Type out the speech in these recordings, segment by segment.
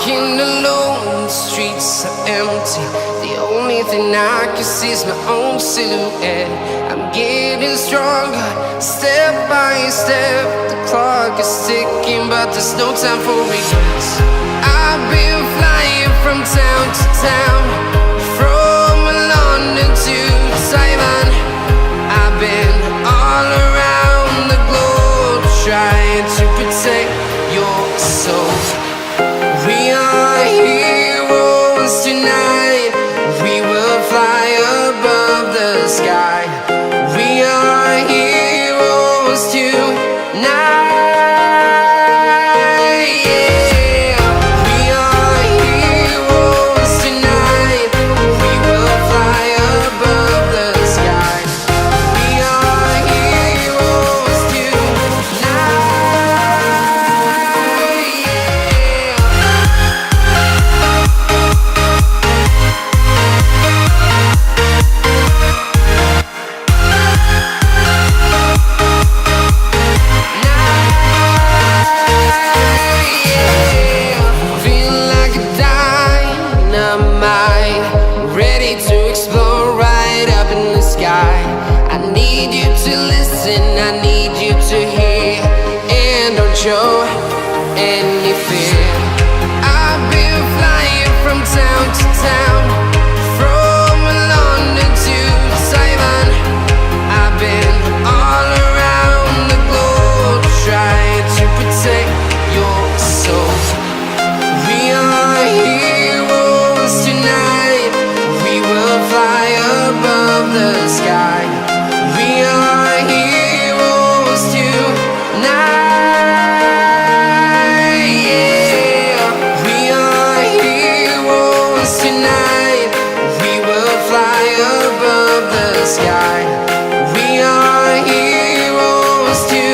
walking alone, the streets are empty. The only thing I can see is my own silhouette. I'm getting stronger, step by step. The clock is ticking, but there's no time for regrets. I've been flying from town to town, from London to Taiwan. I've been all around the globe, trying to protect your soul. We are heroes tonight. We will fly above the sky. We are heroes tonight. Yeah. We are heroes tonight. We will fly above the sky. We are heroes tonight. Ready to explore right up in the sky. I need you to listen, I need you to hear, and don't show any fear. I've been flying from town to town, from London to Taiwan. I've been all around the globe, trying to protect your soul. We are heroes tonight. We will fly above the sky. We are heroes tonight. Yeah. We are heroes tonight. We will fly above the sky. We are heroes tonight.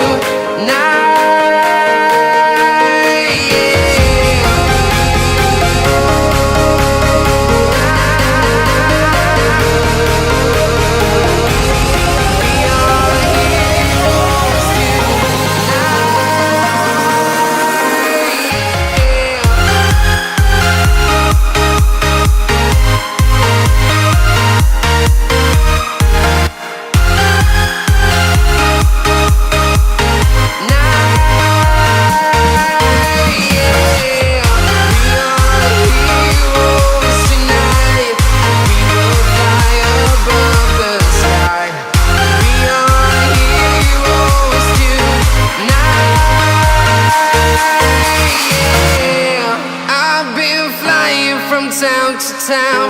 Town to town,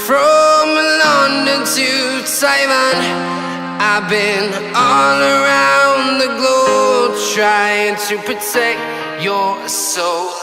from London to Taiwan. I've been all around the globe, trying to protect your soul.